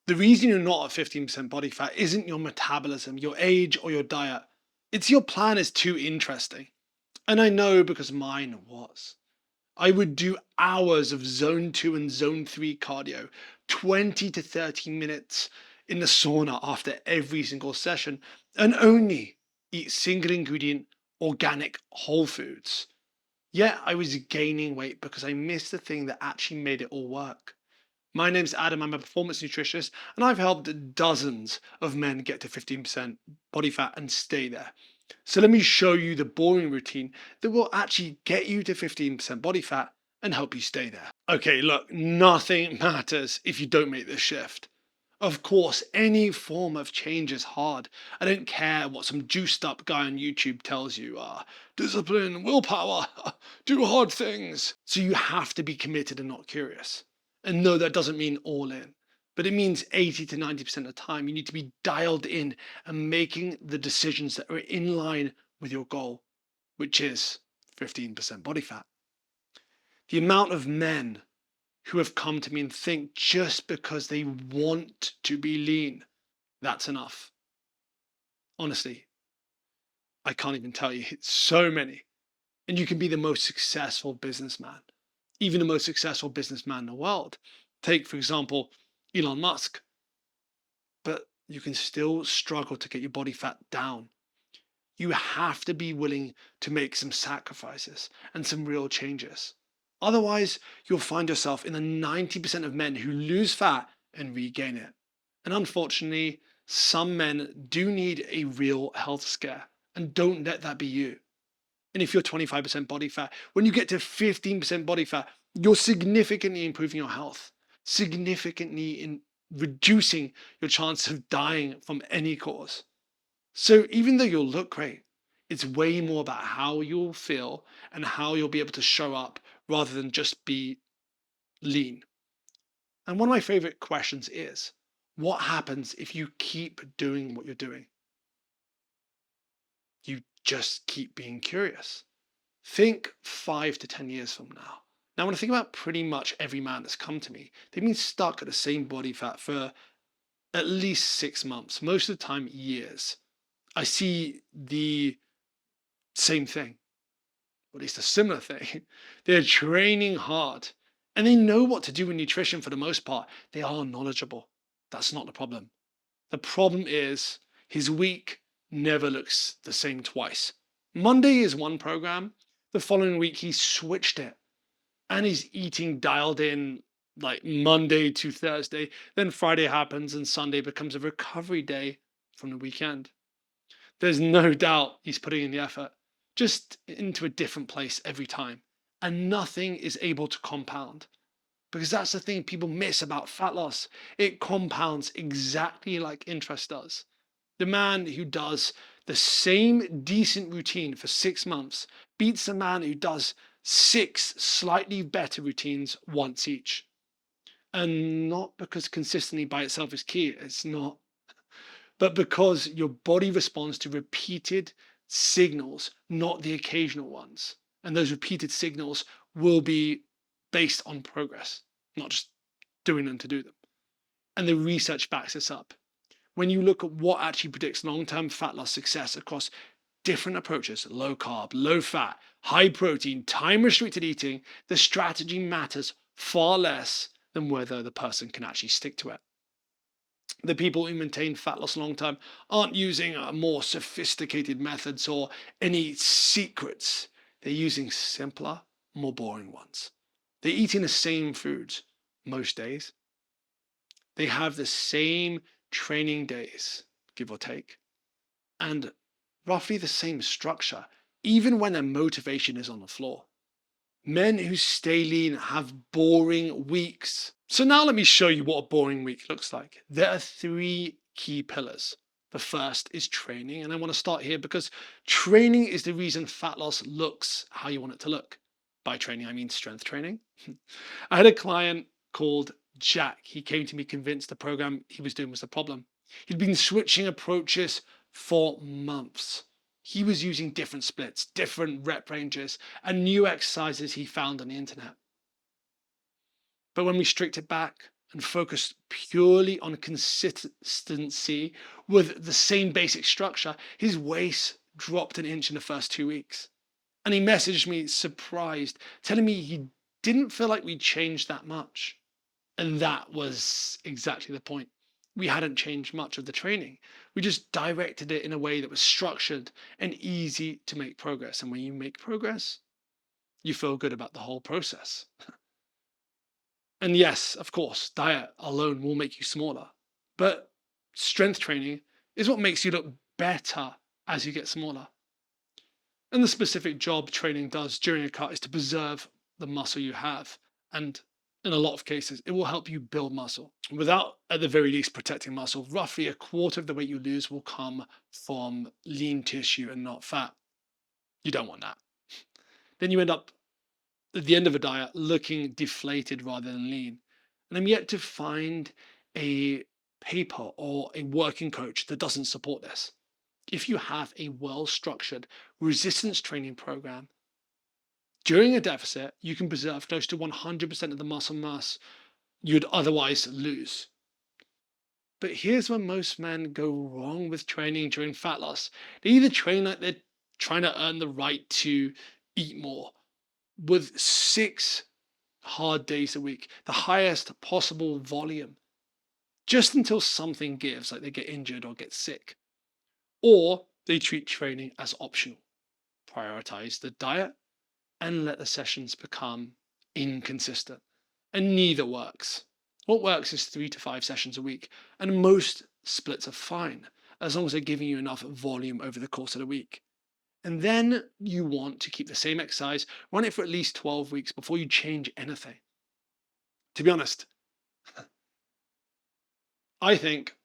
The reason you're not at 15% body fat isn't your metabolism, your age, or your diet. It's your plan is too interesting. And I know because mine was. I would do hours of zone 2 and zone 3 cardio, 20 to 30 minutes in the sauna after every single session, and only eat single ingredient, organic whole foods. Yet I was gaining weight because I missed the thing that actually made it all work. My name's Adam, I'm a performance nutritionist, and I've helped dozens of men get to 15% body fat and stay there. So let me show you the boring routine that will actually get you to 15% body fat and help you stay there. Okay, look, nothing matters if you don't make this shift. Of course, any form of change is hard. I don't care what some juiced up guy on YouTube tells you. Discipline, willpower, do hard things. So you have to be committed and not curious. And no, that doesn't mean all in, but it means 80 to 90% of the time you need to be dialed in and making the decisions that are in line with your goal, which is 15% body fat. The amount of men who have come to me and think just because they want to be lean, that's enough. Honestly, I can't even tell you. It's so many. And you can be the most successful businessman, even the most successful businessman in the world. Take, for example, Elon Musk, but you can still struggle to get your body fat down. You have to be willing to make some sacrifices and some real changes. Otherwise, you'll find yourself in the 90% of men who lose fat and regain it. And unfortunately, some men do need a real health scare, and don't let that be you. And if you're 25% body fat, when you get to 15% body fat, you're significantly improving your health, significantly in reducing your chance of dying from any cause. So even though you'll look great, it's way more about how you'll feel and how you'll be able to show up rather than just be lean. And one of my favorite questions is, what happens if you keep doing what you're doing? You just keep being curious. Think 5 to 10 years from now. Now, when I think about pretty much every man that's come to me, they've been stuck at the same body fat for at least 6 months, most of the time, years. I see the same thing, or at least a similar thing. They're training hard and they know what to do in nutrition for the most part. They are knowledgeable. That's not the problem. The problem is his week never looks the same twice. Monday is one program. The following week, he switched it and he's eating dialed in like Monday to Thursday. Then Friday happens and Sunday becomes a recovery day from the weekend. There's no doubt he's putting in the effort, just into a different place every time. And nothing is able to compound. Because that's the thing people miss about fat loss. It compounds exactly like interest does. The man who does the same decent routine for 6 months beats the man who does 6 slightly better routines once each. And not because consistency by itself is key, it's not, but because your body responds to repeated signals, not the occasional ones. And those repeated signals will be based on progress, not just doing them to do them. And the research backs this up. When you look at what actually predicts long-term fat loss success across different approaches, low carb, low fat, high protein, time restricted eating, the strategy matters far less than whether the person can actually stick to it. The people who maintain fat loss long term aren't using more sophisticated methods or any secrets. They're using simpler, more boring ones. They're eating the same foods most days. They have the same training days, give or take, and roughly the same structure, even when their motivation is on the floor. Men who stay lean have boring weeks. So now let me show you what a boring week looks like. There are 3 key pillars. The first is training, and I want to start here because training is the reason fat loss looks how you want it to look. By training, I mean strength training. I had a client called Jack. He came to me convinced the program he was doing was the problem. He'd been switching approaches for months. He was using different splits, different rep ranges, and new exercises he found on the internet. But when we stripped it back and focused purely on consistency with the same basic structure, his waist dropped an inch in the first 2 weeks. And he messaged me surprised, telling me he didn't feel like we changed that much. And that was exactly the point. We hadn't changed much of the training. We just directed it in a way that was structured and easy to make progress. And when you make progress, you feel good about the whole process. And yes, of course, diet alone will make you smaller, but strength training is what makes you look better as you get smaller. And the specific job training does during a cut is to preserve the muscle you have. And in a lot of cases, it will help you build muscle without, at the very least, protecting muscle. Roughly a quarter of the weight you lose will come from lean tissue and not fat. You don't want that. Then you end up at the end of a diet looking deflated rather than lean. And I'm yet to find a paper or a working coach that doesn't support this. If you have a well structured resistance training program, during a deficit, you can preserve close to 100% of the muscle mass you'd otherwise lose. But here's where most men go wrong with training during fat loss. They either train like they're trying to earn the right to eat more with 6 hard days a week, the highest possible volume, just until something gives, like they get injured or get sick. Or they treat training as optional, prioritize the diet, and let the sessions become inconsistent. And neither works. What works is 3 to 5 sessions a week, and most splits are fine as long as they're giving you enough volume over the course of the week. And then you want to keep the same exercise, run it for at least 12 weeks before you change anything. To be honest, I think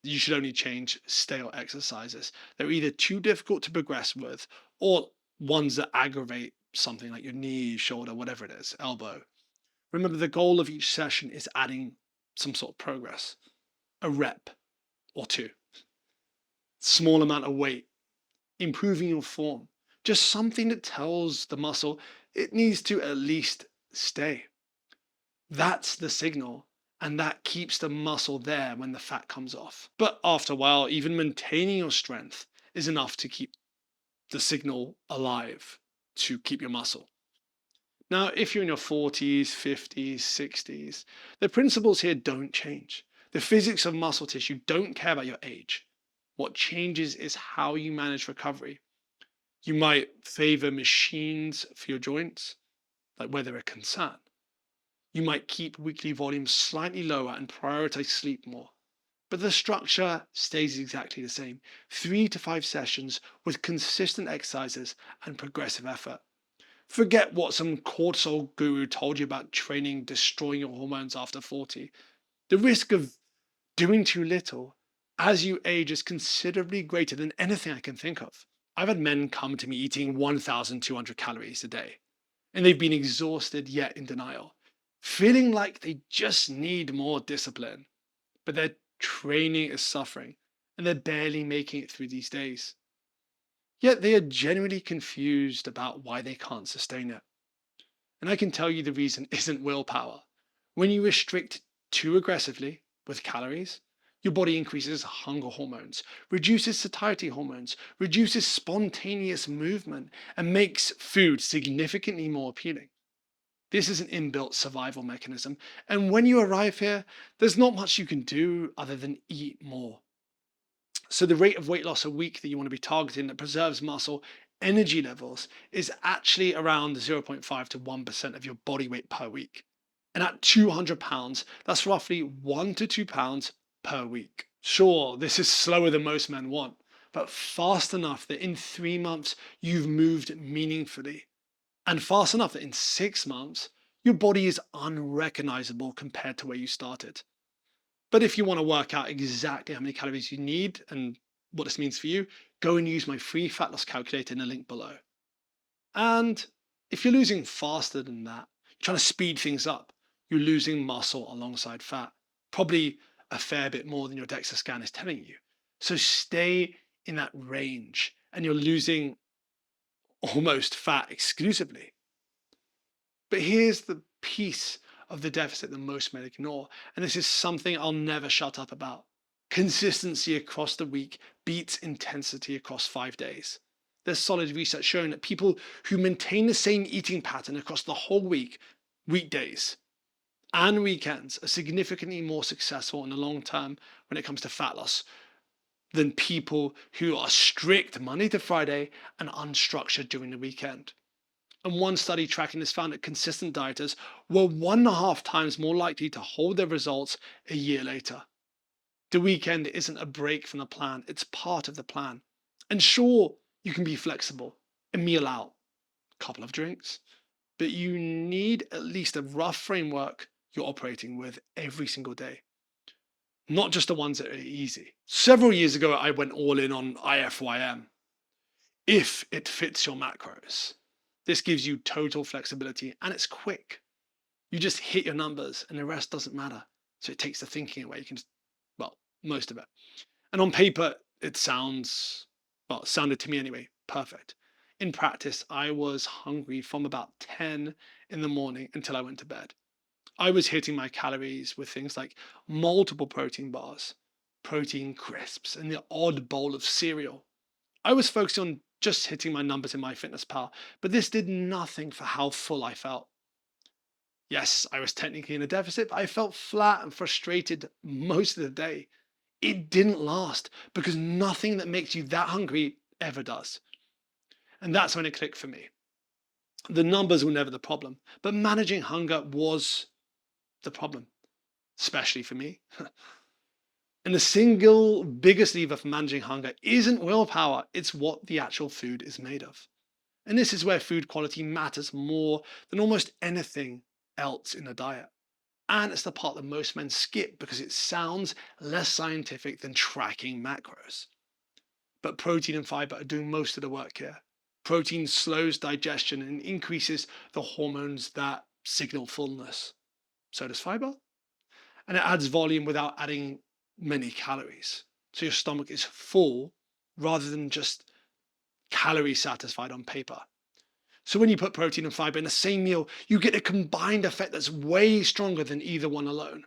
you should only change stale exercises. They're either too difficult to progress with or ones that aggravate something like your knee, shoulder, whatever it is, elbow. Remember, the goal of each session is adding some sort of progress, a rep or two, small amount of weight, improving your form, just something that tells the muscle it needs to at least stay. That's the signal, and that keeps the muscle there when the fat comes off. But after a while, even maintaining your strength is enough to keep the signal alive, to keep your muscle. Now, if you're in your 40s, 50s, 60s, the principles here don't change. The physics of muscle tissue don't care about your age. What changes is how you manage recovery. You might favor machines for your joints, like where they're a concern. You might keep weekly volume slightly lower and prioritize sleep more. But the structure stays exactly the same. 3 to 5 sessions with consistent exercises and progressive effort. Forget what some cortisol guru told you about training destroying your hormones after 40. The risk of doing too little as you age is considerably greater than anything I can think of. I've had men come to me eating 1,200 calories a day, and they've been exhausted yet in denial, feeling like they just need more discipline, but their training is suffering and they're barely making it through these days. Yet they are genuinely confused about why they can't sustain it. And I can tell you the reason isn't willpower. When you restrict too aggressively with calories, your body increases hunger hormones, reduces satiety hormones, reduces spontaneous movement, and makes food significantly more appealing. This is an inbuilt survival mechanism. And when you arrive here, there's not much you can do other than eat more. So the rate of weight loss a week that you want to be targeting that preserves muscle energy levels is actually around 0.5 to 1% of your body weight per week. And at 200 pounds, that's roughly 1 to 2 pounds per week. Sure, this is slower than most men want, but fast enough that in 3 months you've moved meaningfully. And fast enough that in 6 months, your body is unrecognizable compared to where you started. But if you want to work out exactly how many calories you need and what this means for you, go and use my free fat loss calculator in the link below. And if you're losing faster than that, you're trying to speed things up, you're losing muscle alongside fat, probably a fair bit more than your DEXA scan is telling you. So stay in that range and you're losing almost fat exclusively. But here's the piece of the deficit that most men ignore. And this is something I'll never shut up about. Consistency across the week beats intensity across 5 days. There's solid research showing that people who maintain the same eating pattern across the whole week, weekdays, and weekends are significantly more successful in the long term when it comes to fat loss than people who are strict Monday to Friday and unstructured during the weekend. And one study tracking this found that consistent dieters were 1.5 times more likely to hold their results a year later. The weekend isn't a break from the plan, it's part of the plan. And sure, you can be flexible, a meal out, a couple of drinks, but you need at least a rough framework you're operating with every single day, not just the ones that are easy. Several years ago, I went all in on IFYM, if it fits your macros. This gives you total flexibility and it's quick. You just hit your numbers and the rest doesn't matter. So it takes the thinking away. You can, well, most of it. And on paper, it sounds, well, it sounded to me anyway, perfect. In practice, I was hungry from about 10 in the morning until I went to bed. I was hitting my calories with things like multiple protein bars, protein crisps, and the odd bowl of cereal. I was focused on just hitting my numbers in my fitness pal, but this did nothing for how full I felt. Yes, I was technically in a deficit, but I felt flat and frustrated most of the day. It didn't last because nothing that makes you that hungry ever does. And that's when it clicked for me. The numbers were never the problem, but managing hunger was the problem, especially for me. And the single biggest lever for managing hunger isn't willpower, it's what the actual food is made of. And this is where food quality matters more than almost anything else in a diet. And it's the part that most men skip because it sounds less scientific than tracking macros. But protein and fiber are doing most of the work here. Protein slows digestion and increases the hormones that signal fullness. So does fiber. And it adds volume without adding many calories. So your stomach is full rather than just calorie satisfied on paper. So when you put protein and fiber in the same meal, you get a combined effect that's way stronger than either one alone.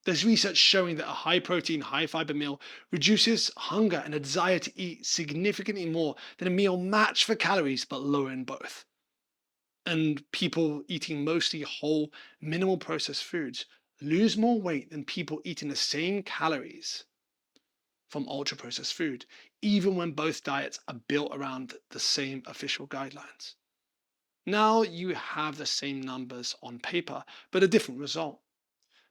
There's research showing that a high protein, high fiber meal reduces hunger and a desire to eat significantly more than a meal matched for calories but lower in both. And people eating mostly whole, minimal processed foods lose more weight than people eating the same calories from ultra processed food, even when both diets are built around the same official guidelines. Now you have the same numbers on paper, but a different result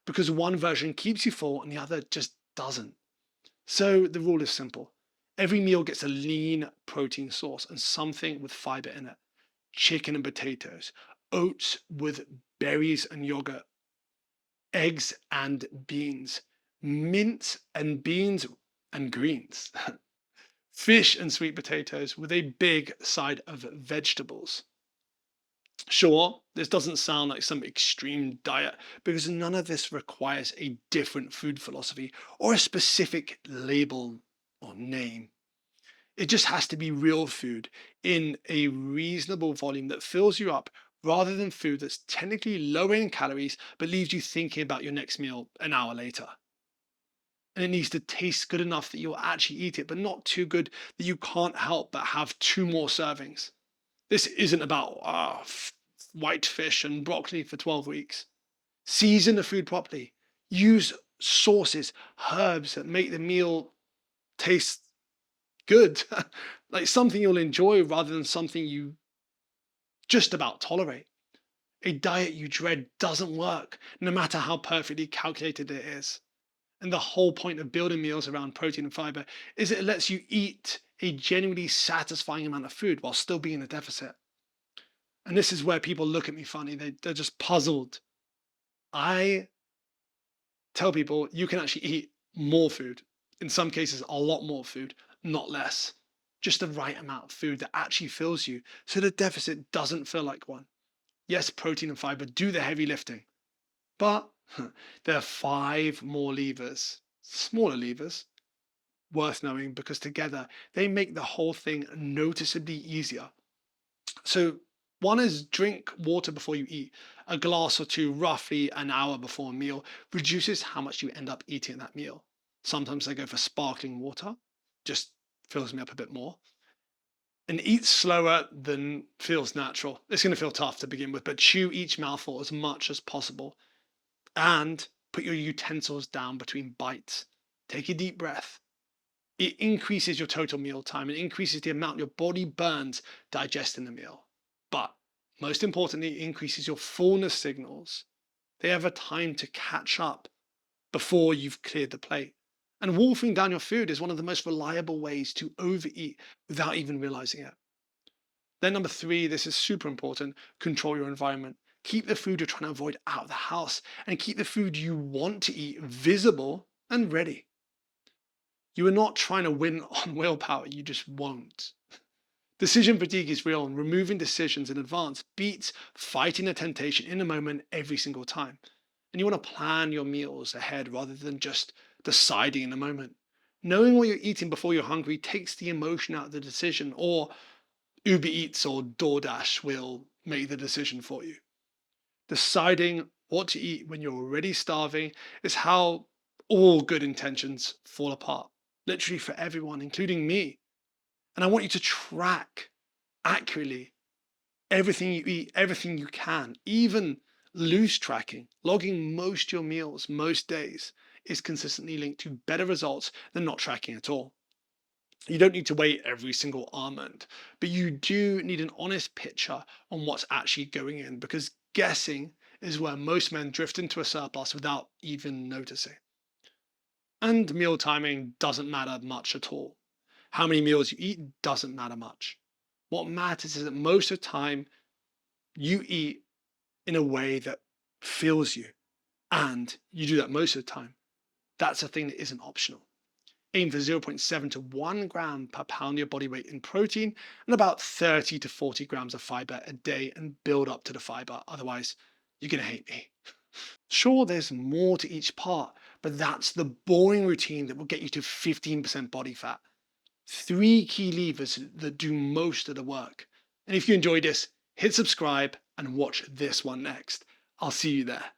because one version keeps you full and the other just doesn't. So the rule is simple. Every meal gets a lean protein source and something with fiber in it. Chicken and potatoes, oats with berries and yogurt, eggs and beans, mince and beans and greens, fish and sweet potatoes with a big side of vegetables. Sure, this doesn't sound like some extreme diet because none of this requires a different food philosophy or a specific label or name. It just has to be real food in a reasonable volume that fills you up rather than food that's technically lower in calories but leaves you thinking about your next meal an hour later. And it needs to taste good enough that you'll actually eat it, but not too good that you can't help but have two more servings. This isn't about white fish and broccoli for 12 weeks. Season the food properly. Use sauces, herbs that make the meal taste good, like something you'll enjoy rather than something you just about tolerate. A diet you dread doesn't work, no matter how perfectly calculated it is. And the whole point of building meals around protein and fiber is it lets you eat a genuinely satisfying amount of food while still being in a deficit. And this is where people look at me funny. They're just puzzled. I tell people you can actually eat more food. In some cases, a lot more food, not less. Just the right amount of food that actually fills you so the deficit doesn't feel like one. Yes, protein and fiber do the heavy lifting, but there are five more levers, smaller levers, worth knowing because together they make the whole thing noticeably easier. So One is drink water before you eat. A glass or two, roughly an hour before a meal, reduces how much you end up eating at that meal. Sometimes I go for sparkling water, just fills me up a bit more. And eat slower than feels natural. It's going to feel tough to begin with, but chew each mouthful as much as possible. And put your utensils down between bites. Take a deep breath. It increases your total meal time. It increases the amount your body burns digesting the meal. But most importantly, it increases your fullness signals. They have a time to catch up before you've cleared the plate. And wolfing down your food is one of the most reliable ways to overeat without even realizing it. Then, number three, this is super important, control your environment. Keep the food you're trying to avoid out of the house and keep the food you want to eat visible and ready. You are not trying to win on willpower, you just won't. Decision fatigue is real, and removing decisions in advance beats fighting a temptation in a moment every single time. And you want to plan your meals ahead rather than just deciding in the moment. Knowing what you're eating before you're hungry takes the emotion out of the decision, or Uber Eats or DoorDash will make the decision for you. Deciding what to eat when you're already starving is how all good intentions fall apart, literally for everyone, including me. And I want you to track accurately everything you eat, everything you can, even loose tracking, logging most your meals most days is consistently linked to better results than not tracking at all. You don't need to weigh every single almond, but you do need an honest picture on what's actually going in, because guessing is where most men drift into a surplus without even noticing. And meal timing doesn't matter much at all. How many meals you eat doesn't matter much. What matters is that most of the time you eat in a way that fills you, and you do that most of the time. That's a thing that isn't optional. Aim for zero point 0.7 to 1 gram per pound of your body weight in protein and about 30 to 40 grams of fiber a day, and build up to the fiber. Otherwise, you're going to hate me. Sure, there's more to each part, but that's the boring routine that will get you to 15% body fat. Three key levers that do most of the work. And if you enjoyed this, hit subscribe and watch this one next. I'll see you there.